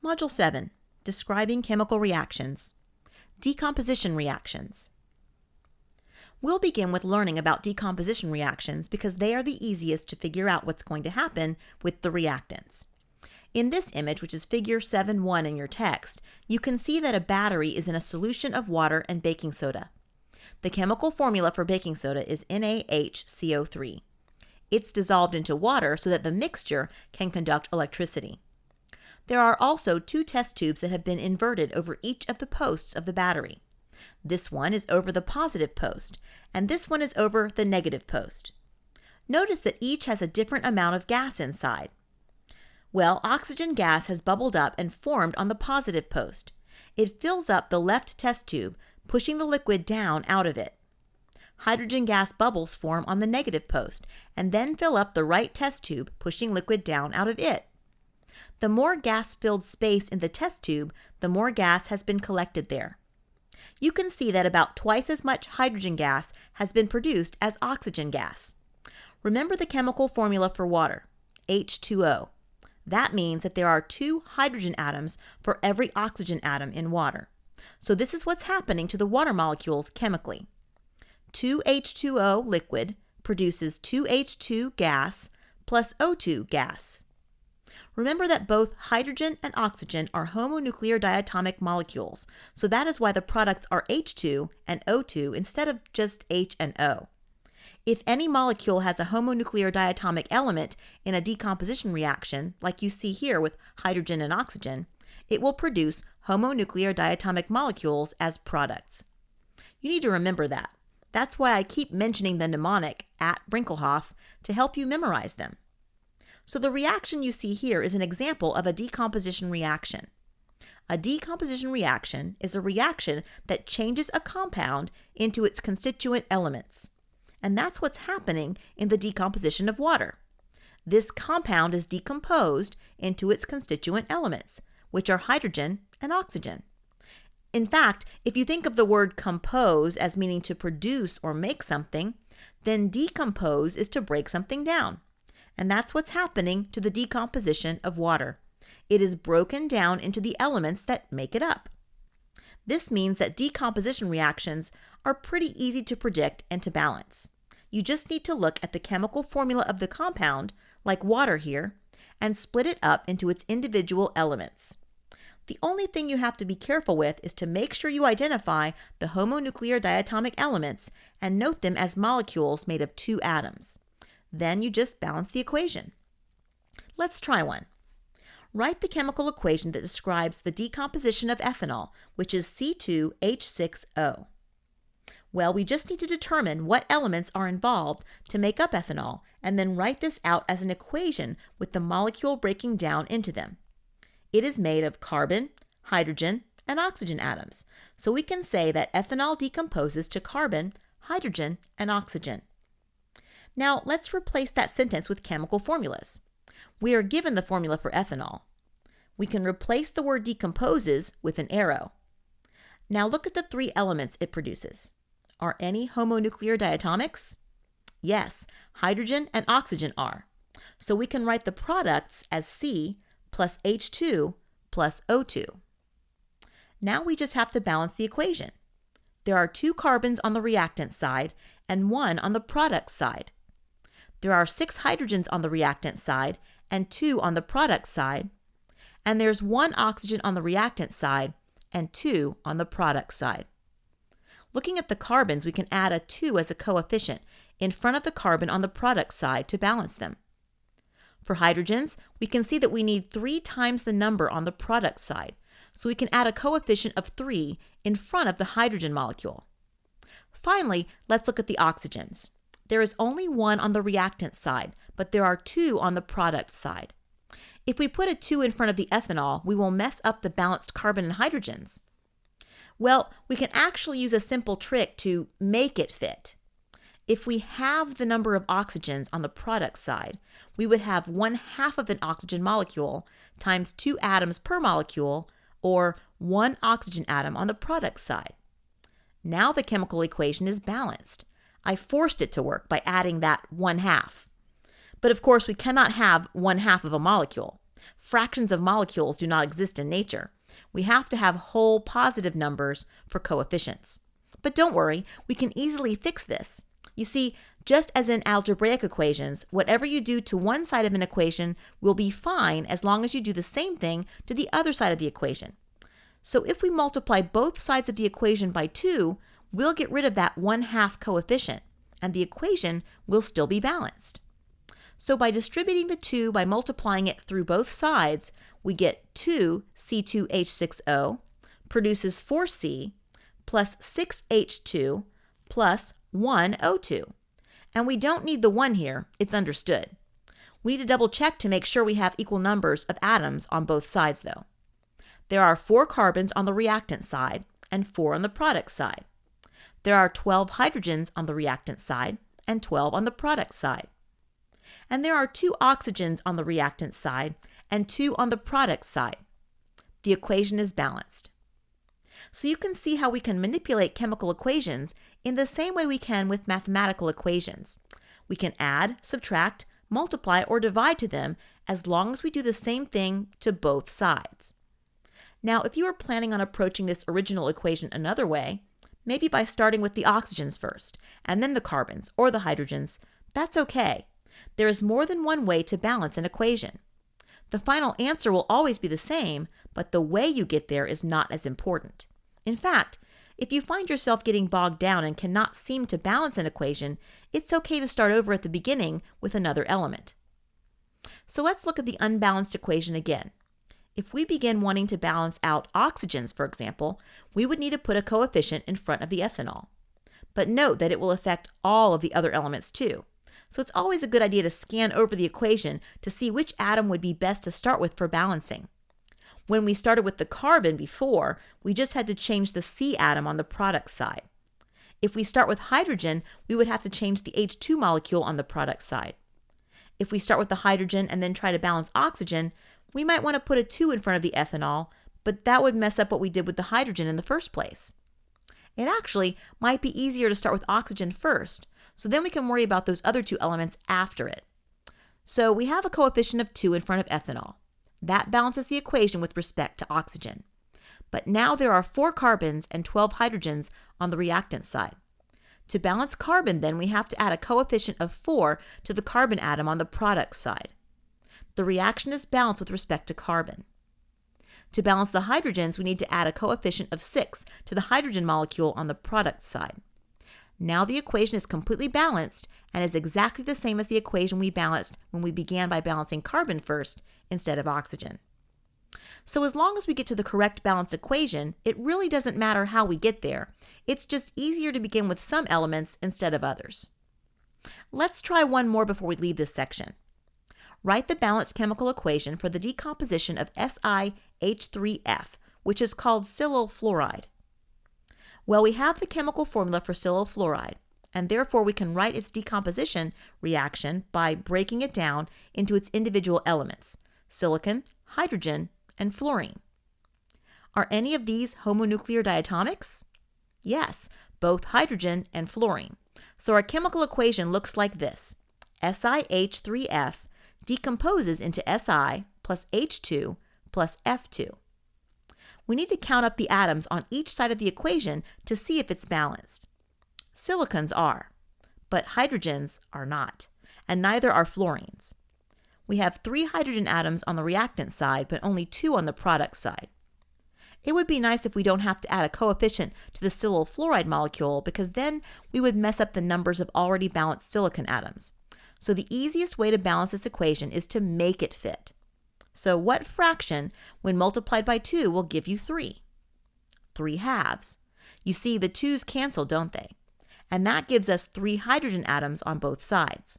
Module 7, Describing Chemical Reactions. Decomposition reactions. We'll begin with learning about decomposition reactions because they are the easiest to figure out what's going to happen with the reactants. In this image, which is figure 7.1 in your text, you can see that a battery is in a solution of water and baking soda. The chemical formula for baking soda is NaHCO3. It's dissolved into water so that the mixture can conduct electricity. There are also two test tubes that have been inverted over each of the posts of the battery. This one is over the positive post, and this one is over the negative post. Notice that each has a different amount of gas inside. Well, oxygen gas has bubbled up and formed on the positive post. It fills up the left test tube, pushing the liquid down out of it. Hydrogen gas bubbles form on the negative post and then fill up the right test tube, pushing liquid down out of it. The more gas-filled space in the test tube, the more gas has been collected there. You can see that about twice as much hydrogen gas has been produced as oxygen gas. Remember the chemical formula for water, H2O. That means that there are 2 hydrogen atoms for every oxygen atom in water. So this is what's happening to the water molecules chemically. 2H2O liquid produces 2H2 gas plus O2 gas. Remember that both hydrogen and oxygen are homonuclear diatomic molecules, so that is why the products are H2 and O2 instead of just H and O. If any molecule has a homonuclear diatomic element in a decomposition reaction, like you see here with hydrogen and oxygen, it will produce homonuclear diatomic molecules as products. You need to remember that. That's why I keep mentioning the mnemonic at Brinkelhoff to help you memorize them. So the reaction you see here is an example of a decomposition reaction. A decomposition reaction is a reaction that changes a compound into its constituent elements. And that's what's happening in the decomposition of water. This compound is decomposed into its constituent elements, which are hydrogen and oxygen. In fact, if you think of the word compose as meaning to produce or make something, then decompose is to break something down. And that's what's happening to the decomposition of water. It is broken down into the elements that make it up. This means that decomposition reactions are pretty easy to predict and to balance. You just need to look at the chemical formula of the compound, like water here, and split it up into its individual elements. The only thing you have to be careful with is to make sure you identify the homonuclear diatomic elements and note them as molecules made of 2 atoms. Then you just balance the equation. Let's try one. Write the chemical equation that describes the decomposition of ethanol, which is C2H6O. Well, we just need to determine what elements are involved to make up ethanol, and then write this out as an equation with the molecule breaking down into them. It is made of carbon, hydrogen, and oxygen atoms, so we can say that ethanol decomposes to carbon, hydrogen, and oxygen. Now, let's replace that sentence with chemical formulas. We are given the formula for ethanol. We can replace the word decomposes with an arrow. Now look at the 3 elements it produces. Are any homonuclear diatomics? Yes, hydrogen and oxygen are. So we can write the products as C plus H2 plus O2. Now we just have to balance the equation. There are 2 carbons on the reactant side and 1 on the product side. There are 6 hydrogens on the reactant side and 2 on the product side, and there's 1 oxygen on the reactant side and 2 on the product side. Looking at the carbons, we can add a 2 as a coefficient in front of the carbon on the product side to balance them. For hydrogens, we can see that we need 3 times the number on the product side, so we can add a coefficient of 3 in front of the hydrogen molecule. Finally, let's look at the oxygens. There is only 1 on the reactant side, but there are 2 on the product side. If we put a 2 in front of the ethanol, we will mess up the balanced carbon and hydrogens. Well, we can actually use a simple trick to make it fit. If we have the number of oxygens on the product side, we would have 1/2 of an oxygen molecule times 2 atoms per molecule, or 1 oxygen atom on the product side. Now the chemical equation is balanced. I forced it to work by adding that 1/2. But of course, we cannot have 1/2 of a molecule. Fractions of molecules do not exist in nature. We have to have whole positive numbers for coefficients. But don't worry, we can easily fix this. You see, just as in algebraic equations, whatever you do to one side of an equation will be fine as long as you do the same thing to the other side of the equation. So if we multiply both sides of the equation by 2, we'll get rid of that 1/2 coefficient, and the equation will still be balanced. So by distributing the 2 by multiplying it through both sides, we get 2C2H6O produces 4C plus 6H2 plus 1O2. And we don't need the 1 here, it's understood. We need to double check to make sure we have equal numbers of atoms on both sides though. There are 4 carbons on the reactant side and 4 on the product side. There are 12 hydrogens on the reactant side and 12 on the product side. And there are 2 oxygens on the reactant side and 2 on the product side. The equation is balanced. So you can see how we can manipulate chemical equations in the same way we can with mathematical equations. We can add, subtract, multiply, or divide to them as long as we do the same thing to both sides. Now, if you are planning on approaching this original equation another way, maybe by starting with the oxygens first, and then the carbons or the hydrogens, that's okay. There is more than one way to balance an equation. The final answer will always be the same, but the way you get there is not as important. In fact, if you find yourself getting bogged down and cannot seem to balance an equation, it's okay to start over at the beginning with another element. So let's look at the unbalanced equation again. If we begin wanting to balance out oxygens, for example, we would need to put a coefficient in front of the ethanol. But note that it will affect all of the other elements too. So it's always a good idea to scan over the equation to see which atom would be best to start with for balancing. When we started with the carbon before, we just had to change the C atom on the product side. If we start with hydrogen, we would have to change the H2 molecule on the product side. If we start with the hydrogen and then try to balance oxygen, we might want to put a 2 in front of the ethanol, but that would mess up what we did with the hydrogen in the first place. It actually might be easier to start with oxygen first, so then we can worry about those other 2 elements after it. So we have a coefficient of 2 in front of ethanol. That balances the equation with respect to oxygen. But now there are 4 carbons and 12 hydrogens on the reactant side. To balance carbon, then, we have to add a coefficient of 4 to the carbon atom on the product side. The reaction is balanced with respect to carbon. To balance the hydrogens, we need to add a coefficient of 6 to the hydrogen molecule on the product side. Now the equation is completely balanced and is exactly the same as the equation we balanced when we began by balancing carbon first instead of oxygen. So as long as we get to the correct balance equation, it really doesn't matter how we get there. It's just easier to begin with some elements instead of others. Let's try one more before we leave this section. Write the balanced chemical equation for the decomposition of SiH3F, which is called silyl fluoride. Well, we have the chemical formula for silyl fluoride, and therefore we can write its decomposition reaction by breaking it down into its individual elements: silicon, hydrogen, and fluorine. Are any of these homonuclear diatomics? Yes, both hydrogen and fluorine. So our chemical equation looks like this. SiH3F decomposes into Si plus H2 plus F2. We need to count up the atoms on each side of the equation to see if it's balanced. Silicons are, but hydrogens are not, and neither are fluorines. We have 3 hydrogen atoms on the reactant side, but only 2 on the product side. It would be nice if we don't have to add a coefficient to the silyl fluoride molecule, because then we would mess up the numbers of already balanced silicon atoms. So the easiest way to balance this equation is to make it fit. So what fraction, when multiplied by 2, will give you 3? 3 halves. You see, the 2's cancel, don't they? And that gives us 3 hydrogen atoms on both sides.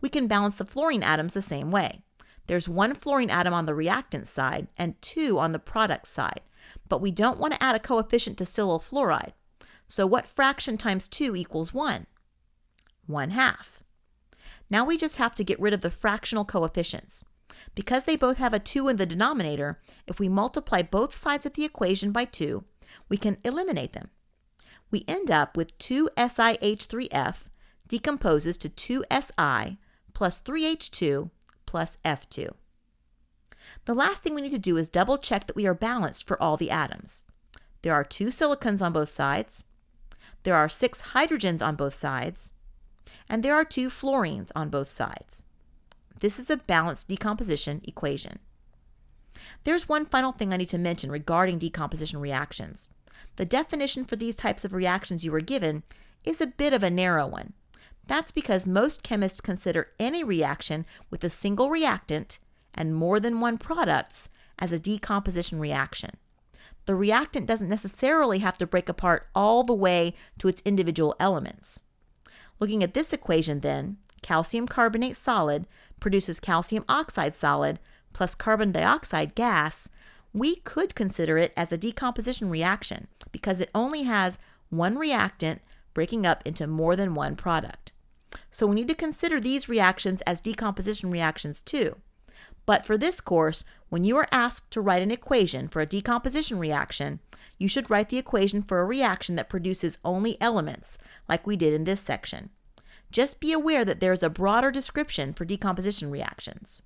We can balance the fluorine atoms the same way. There's 1 fluorine atom on the reactant side and 2 on the product side, but we don't want to add a coefficient to silyl fluoride. So what fraction times 2 equals 1? 1/2. Now we just have to get rid of the fractional coefficients. Because they both have a 2 in the denominator, if we multiply both sides of the equation by 2, we can eliminate them. We end up with 2SiH3F decomposes to 2Si plus 3H2 plus F2. The last thing we need to do is double check that we are balanced for all the atoms. There are 2 silicons on both sides, there are 6 hydrogens on both sides, and there are 2 fluorines on both sides. This is a balanced decomposition equation. There's one final thing I need to mention regarding decomposition reactions. The definition for these types of reactions you were given is a bit of a narrow one. That's because most chemists consider any reaction with a single reactant and more than one products as a decomposition reaction. The reactant doesn't necessarily have to break apart all the way to its individual elements. Looking at this equation then, calcium carbonate solid produces calcium oxide solid plus carbon dioxide gas. We could consider it as a decomposition reaction because it only has one reactant breaking up into more than one product. So we need to consider these reactions as decomposition reactions too. But for this course, when you are asked to write an equation for a decomposition reaction, you should write the equation for a reaction that produces only elements, like we did in this section. Just be aware that there is a broader description for decomposition reactions.